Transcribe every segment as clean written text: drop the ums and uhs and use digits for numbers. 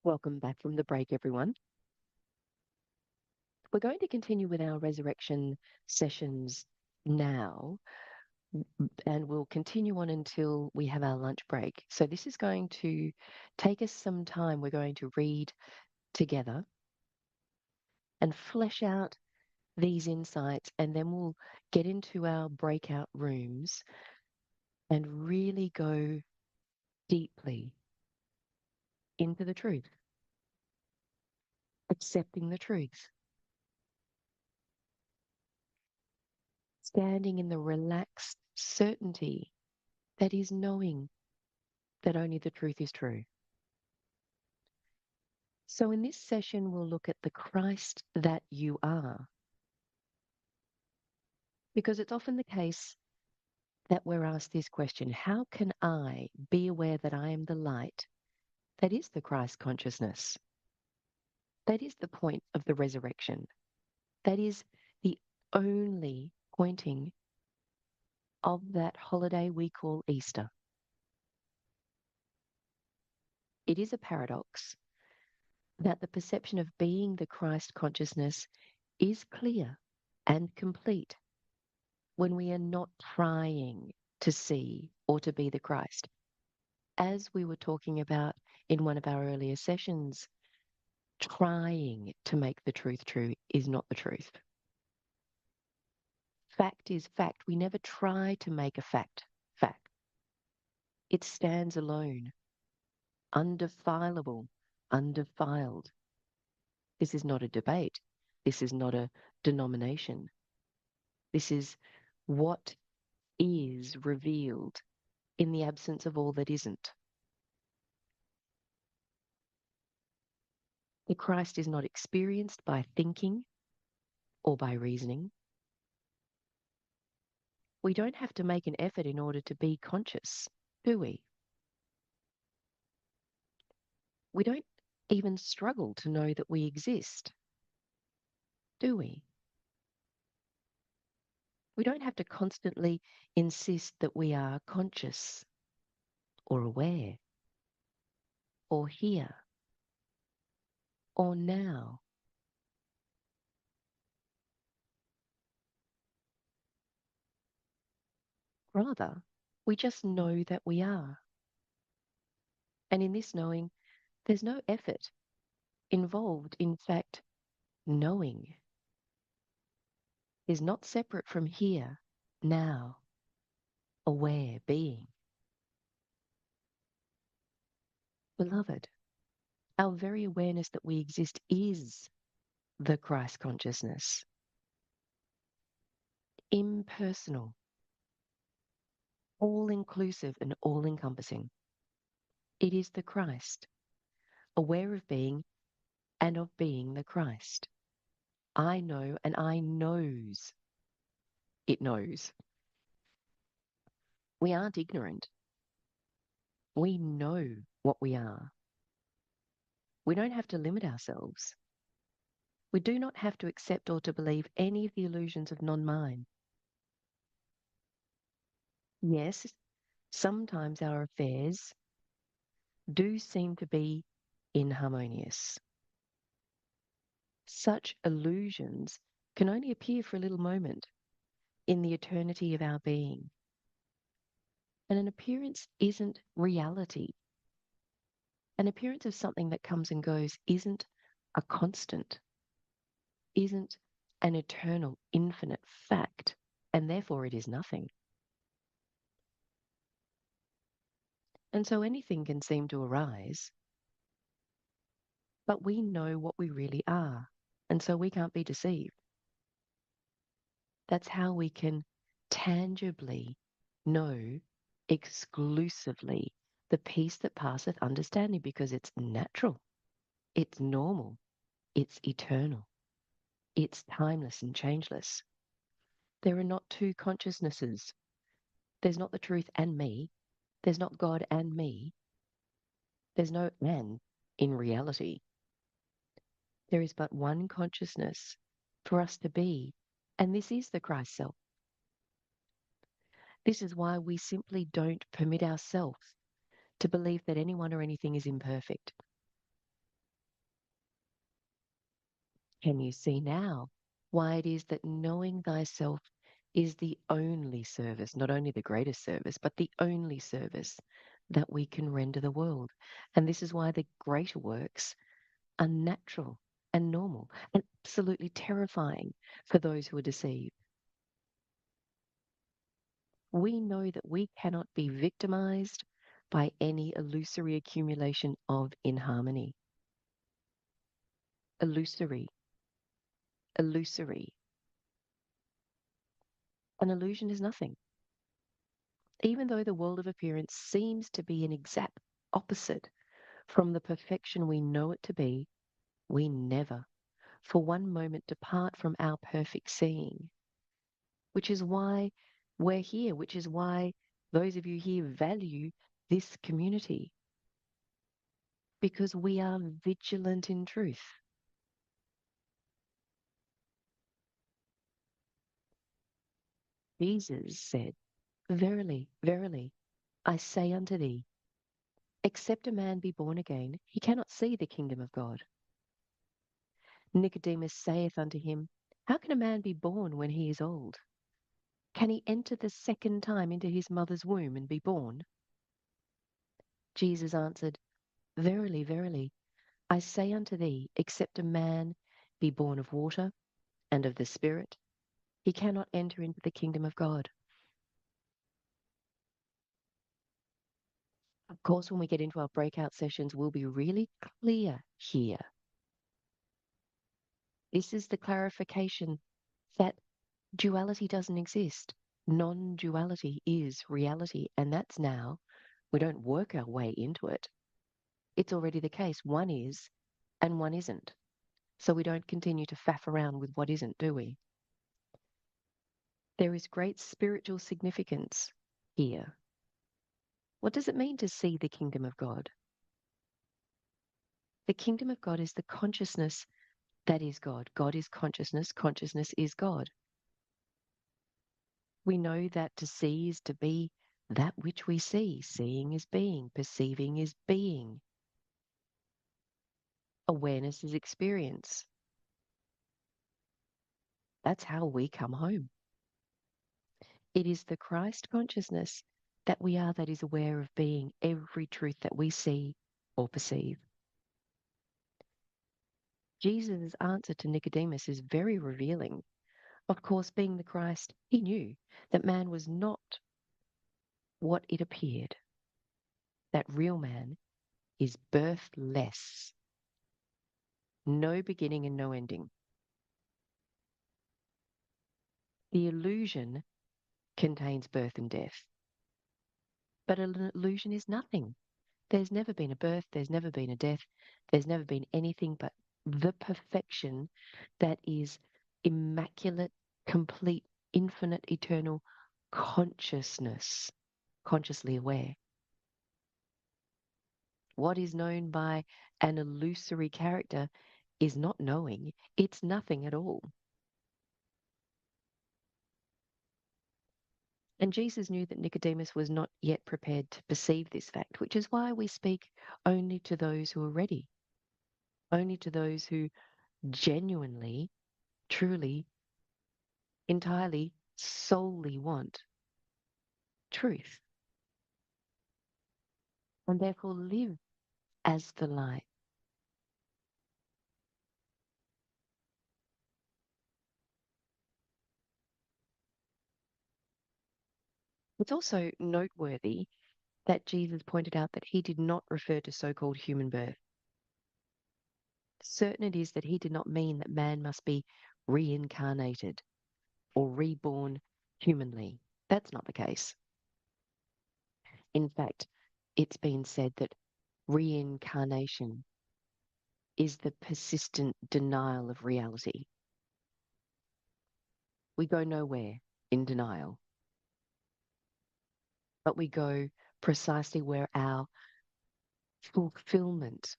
Welcome back from the break, everyone. We're going to continue with our resurrection sessions now, and we'll continue on until we have our lunch break. So, this is going to take us some time. We're going to read together and flesh out these insights, and then we'll get into our breakout rooms and really go deeply into the truth, accepting the truth, standing in the relaxed certainty that is knowing that only the truth is true. So, in this session, we'll look at the Christ that you are, because it's often the case that we're asked this question: how can I be aware that I am the light that is the Christ consciousness? That is the point of the resurrection. That is the only pointing of that holiday we call Easter. It is a paradox that the perception of being the Christ consciousness is clear and complete when we are not trying to see or to be the Christ. As we were talking about in one of our earlier sessions, trying to make the truth true is not the truth. Fact is fact. We never try to make a fact fact. It stands alone, undefilable, undefiled. This is not a debate. This is not a denomination. This is what is revealed in the absence of all that isn't. The Christ is not experienced by thinking or by reasoning. We don't have to make an effort in order to be conscious, do we? We don't even struggle to know that we exist, do we? We don't have to constantly insist that we are conscious or aware or here or now. Rather, we just know that we are. And in this knowing, there's no effort involved. In fact, knowing is not separate from here, now, aware being. Beloved, our very awareness that we exist is the Christ consciousness, impersonal, all inclusive and all encompassing. It is the Christ, aware of being and of being the Christ. I know and I knows it knows. We aren't ignorant. We know what we are. We don't have to limit ourselves. We do not have to accept or to believe any of the illusions of non-mind. Yes, sometimes our affairs do seem to be inharmonious. Such illusions can only appear for a little moment in the eternity of our being. And an appearance isn't reality. An appearance of something that comes and goes isn't a constant, isn't an eternal, infinite fact, and therefore it is nothing. And so anything can seem to arise, but we know what we really are, and so we can't be deceived. That's how we can tangibly know exclusively the peace that passeth understanding, because it's natural, it's normal, it's eternal, it's timeless and changeless. There are not two consciousnesses. There's not the truth and me. There's not God and me. There's no and in reality. There is but one consciousness for us to be, and this is the Christ self. This is why we simply don't permit ourselves to believe that anyone or anything is imperfect. Can you see now why it is that knowing thyself is the only service, not only the greatest service, but the only service that we can render the world? And this is why the greater works are natural and normal and absolutely terrifying for those who are deceived. We know that we cannot be victimized by any illusory accumulation of inharmony. Illusory, illusory. An illusion is nothing. Even though the world of appearance seems to be an exact opposite from the perfection we know it to be, we never, for one moment, depart from our perfect seeing, which is why we're here, which is why those of you here value this community, because we are vigilant in truth. Jesus said, "Verily, verily, I say unto thee, except a man be born again, he cannot see the kingdom of God." Nicodemus saith unto him, "How can a man be born when he is old? Can he enter the second time into his mother's womb and be born?" Jesus answered, "Verily, verily, I say unto thee, except a man be born of water and of the Spirit, he cannot enter into the kingdom of God." Of course, when we get into our breakout sessions, we'll be really clear here. This is the clarification that duality doesn't exist. Non-duality is reality, and that's now, we don't work our way into it. It's already the case. One is and one isn't. So we don't continue to faff around with what isn't, do we? There is great spiritual significance here. What does it mean to see the kingdom of God? The kingdom of God is the consciousness that is God. God is consciousness. Consciousness is God. We know that to see is to be that which we see. Seeing is being. Perceiving is being. Awareness is experience. That's how we come home. It is the Christ consciousness that we are that is aware of being every truth that we see or perceive. Jesus' answer to Nicodemus is very revealing. Of course, being the Christ, he knew that man was not what it appeared, that real man is birthless, no beginning and no ending. The illusion contains birth and death, but an illusion is nothing. There's never been a birth, there's never been a death, there's never been anything but the perfection that is immaculate, complete, infinite, eternal consciousness, consciously aware. What is known by an illusory character is not knowing, it's nothing at all. And Jesus knew that Nicodemus was not yet prepared to perceive this fact, which is why we speak only to those who are ready, only to those who genuinely, truly, entirely, solely want truth, and therefore live as the light. It's also noteworthy that Jesus pointed out that he did not refer to so-called human birth. Certain it is that he did not mean that man must be reincarnated or reborn humanly. That's not the case. In fact, it's been said that reincarnation is the persistent denial of reality. We go nowhere in denial, but we go precisely where our fulfillment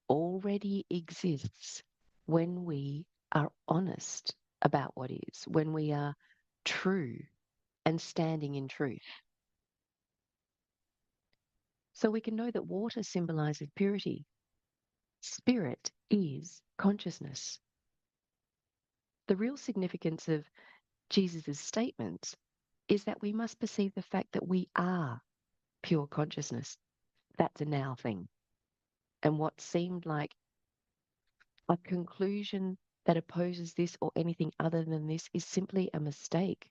already exists when we are honest about what is, when we are true and standing in truth. So we can know that water symbolizes purity. Spirit is consciousness. The real significance of Jesus' statements is that we must perceive the fact that we are pure consciousness. That's a now thing. And what seemed like a conclusion that opposes this or anything other than this is simply a mistake.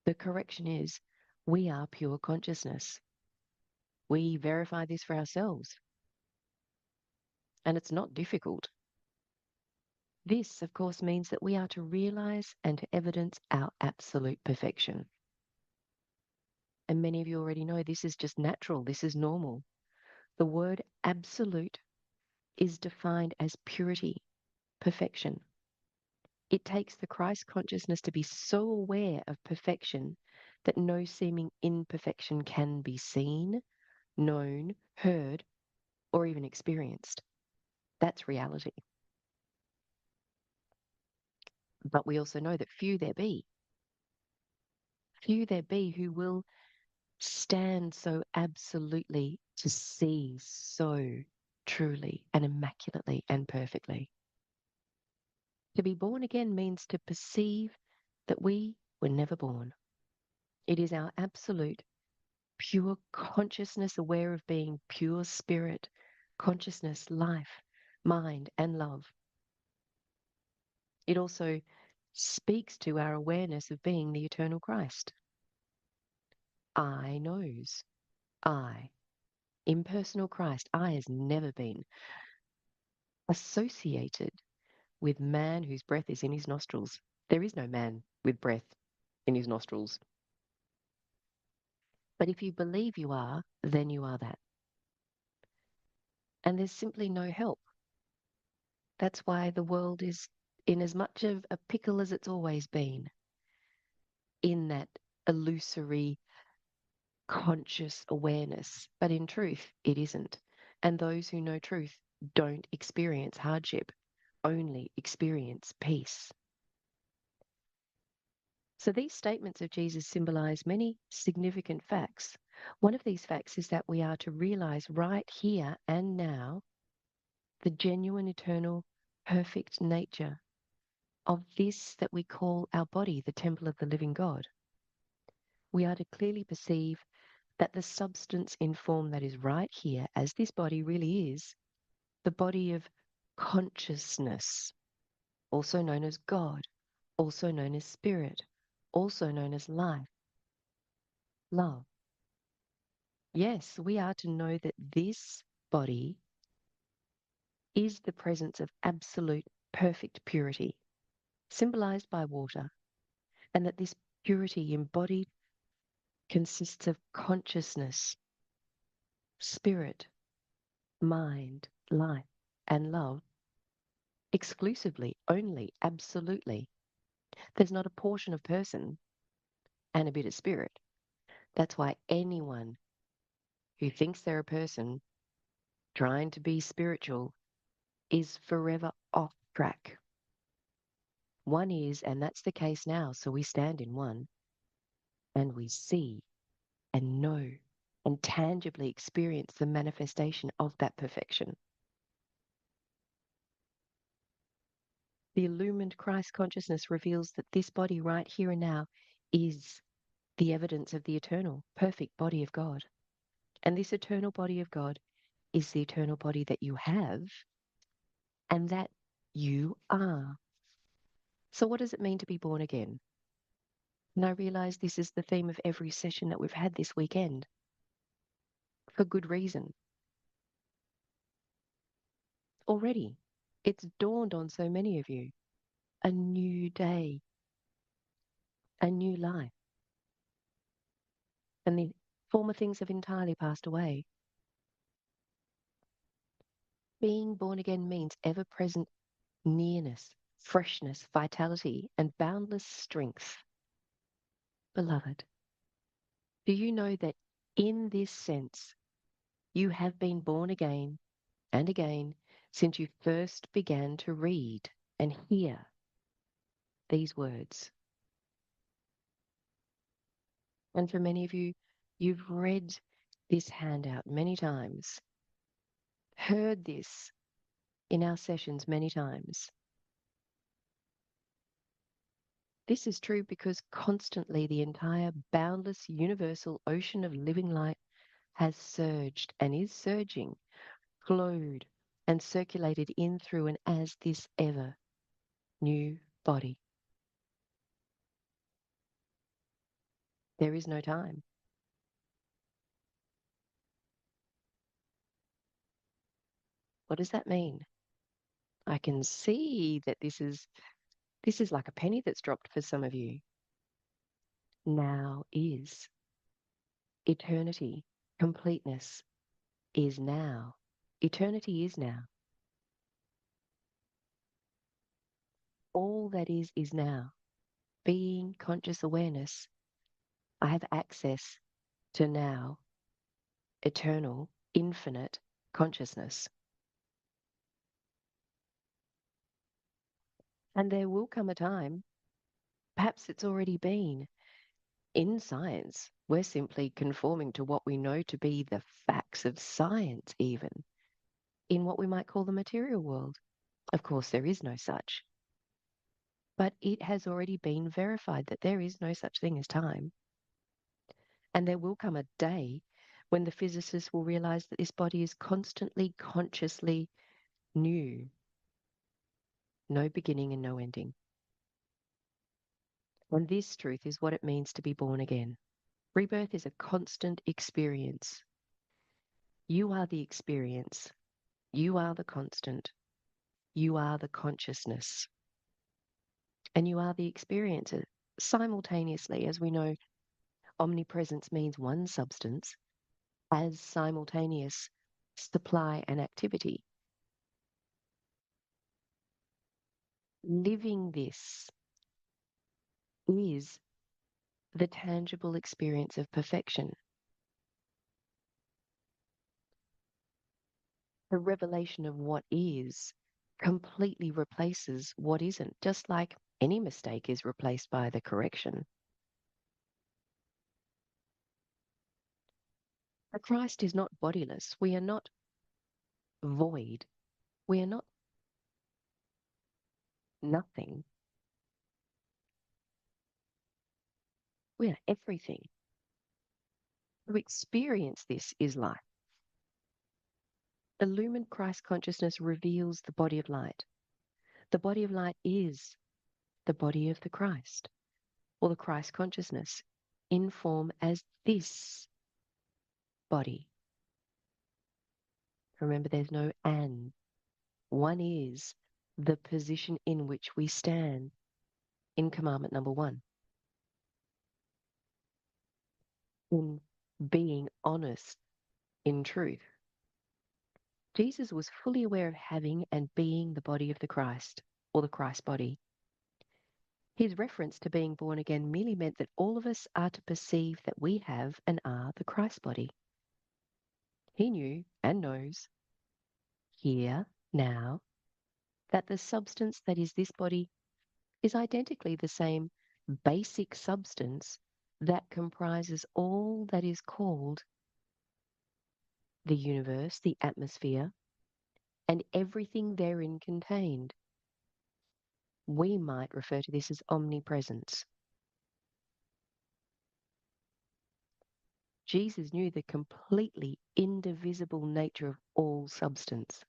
The correction is we are pure consciousness. We verify this for ourselves. And it's not difficult. This, of course, means that we are to realize and to evidence our absolute perfection. And many of you already know this is just natural, this is normal. The word absolute is defined as purity, perfection. It takes the Christ consciousness to be so aware of perfection that no seeming imperfection can be seen, known, heard, or even experienced. That's reality. But we also know that few there be who will stand so absolutely to see so truly and immaculately and perfectly. To be born again means to perceive that we were never born. It is our absolute, pure consciousness aware of being pure spirit, consciousness, life, mind, and love. It also speaks to our awareness of being the eternal Christ. I knows. I. Impersonal Christ. I has never been associated with man whose breath is in his nostrils. There is no man with breath in his nostrils. But if you believe you are, then you are that. And there's simply no help. That's why the world is in as much of a pickle as it's always been, in that illusory conscious awareness. But in truth, it isn't. And those who know truth don't experience hardship, only experience peace. So these statements of Jesus symbolize many significant facts. One of these facts is that we are to realize right here and now the genuine, eternal, perfect nature of this that we call our body, the temple of the living God. We are to clearly perceive that the substance in form that is right here, as this body really is, the body of consciousness, also known as God, also known as spirit, also known as life, love. Yes, we are to know that this body is the presence of absolute perfect purity, symbolized by water, and that this purity embodied consists of consciousness, spirit, mind, life, and love exclusively, only, absolutely. There's not a portion of person and a bit of spirit. That's why anyone who thinks they're a person trying to be spiritual is forever off track. One is, and that's the case now, so we stand in one, and we see and know and tangibly experience the manifestation of that perfection. The illumined Christ consciousness reveals that this body right here and now is the evidence of the eternal, perfect body of God. And this eternal body of God is the eternal body that you have and that you are. So what does it mean to be born again? And I realize this is the theme of every session that we've had this weekend, for good reason. Already, it's dawned on so many of you. A new day, a new life. And the former things have entirely passed away. Being born again means ever-present nearness, freshness, vitality, and boundless strength. Beloved, do you know that in this sense, you have been born again and again since you first began to read and hear these words? And for many of you, you've read this handout many times, heard this in our sessions many times. This is true because constantly the entire boundless universal ocean of living light has surged and is surging, flowed and circulated in through and as this ever new body. There is no time. What does that mean? I can see that this is like a penny that's dropped for some of you. Now is eternity, completeness is now. Eternity is now. All that is now. Being conscious awareness. I have access to now, eternal, infinite consciousness. And there will come a time, perhaps it's already been, in science. We're simply conforming to what we know to be the facts of science, even in what we might call the material world. Of course, there is no such. But it has already been verified that there is no such thing as time. And there will come a day when the physicists will realize that this body is constantly, consciously new, no beginning and no ending. And this truth is what it means to be born again. Rebirth is a constant experience. You are the experience. You are the constant. You are the consciousness. And you are the experiencer. Simultaneously, as we know, omnipresence means one substance as simultaneous supply and activity. Living this is the tangible experience of perfection. The revelation of what is completely replaces what isn't, just like any mistake is replaced by the correction. But Christ is not bodiless. We are not void. We are not nothing. We are everything. To experience this is life. Illumined Christ consciousness reveals the body of light. The body of light is the body of the Christ, or the Christ consciousness, in form as this body. Remember, there's no and. One is the position in which we stand in commandment number 1. In being honest in truth. Jesus was fully aware of having and being the body of the Christ, or the Christ body. His reference to being born again merely meant that all of us are to perceive that we have and are the Christ body. He knew and knows, here, now, that the substance that is this body is identically the same basic substance that comprises all that is called the universe, the atmosphere, and everything therein contained. We might refer to this as omnipresence. Jesus knew the completely indivisible nature of all substance,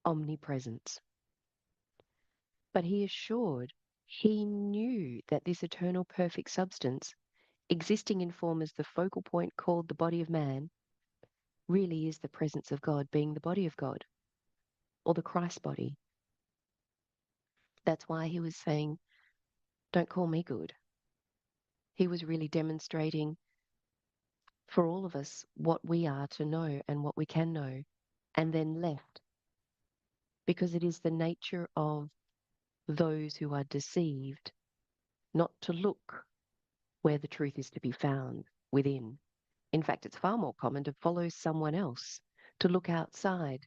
omnipresence. But he assured he knew that this eternal perfect substance, existing in form as the focal point called the body of man, really is the presence of God, being the body of God, or the Christ body. That's why he was saying, don't call me good. He was really demonstrating for all of us what we are to know and what we can know, and then left, because it is the nature of those who are deceived not to look where the truth is to be found within. In fact, it's far more common to follow someone else, to look outside,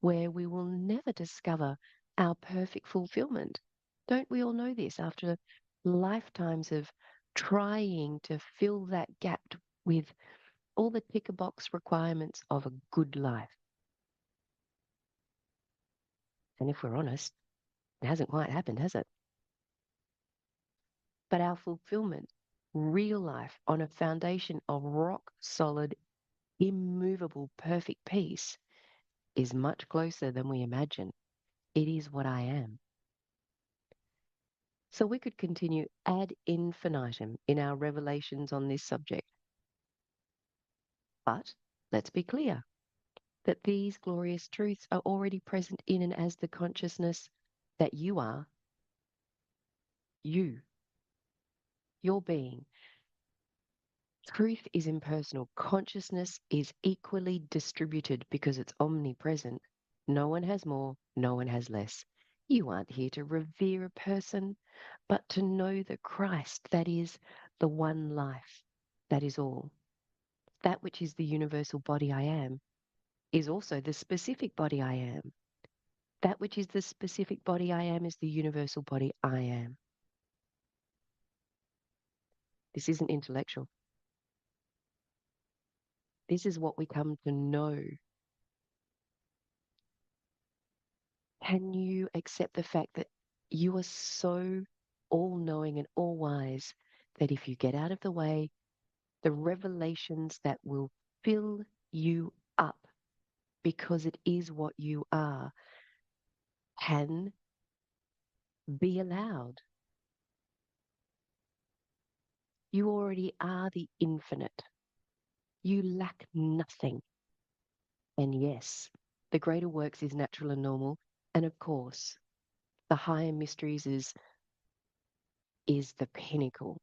where we will never discover our perfect fulfillment. Don't we all know this after lifetimes of trying to fill that gap with all the ticker box requirements of a good life? And if we're honest, it hasn't quite happened, has it? But our fulfillment, real life on a foundation of rock solid, immovable, perfect peace is much closer than we imagine. It is what I am. So we could continue ad infinitum in our revelations on this subject. But let's be clear that these glorious truths are already present in and as the consciousness that you are, you, your being. Truth is impersonal. Consciousness is equally distributed because it's omnipresent. No one has more, no one has less. You aren't here to revere a person, but to know the Christ that is the one life. That is all. That which is the universal body I am is also the specific body I am. That which is the specific body I am is the universal body I am. This isn't intellectual. This is what we come to know. Can you accept the fact that you are so all knowing and all wise that if you get out of the way, the revelations that will fill you up because it is what you are can be allowed? You already are the infinite. You lack nothing. And yes, the greater works is natural and normal. And of course, the higher mysteries is the pinnacle.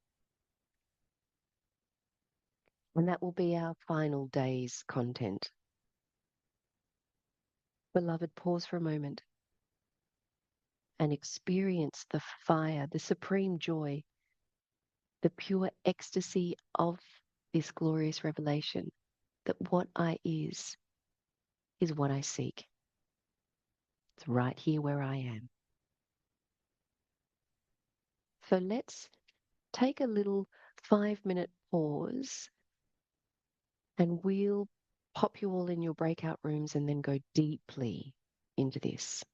And that will be our final day's content. Beloved, pause for a moment and experience the fire, the supreme joy, the pure ecstasy of this glorious revelation that what I is what I seek. It's right here where I am. So let's take a little 5-minute pause and we'll pop you all in your breakout rooms and then go deeply into this.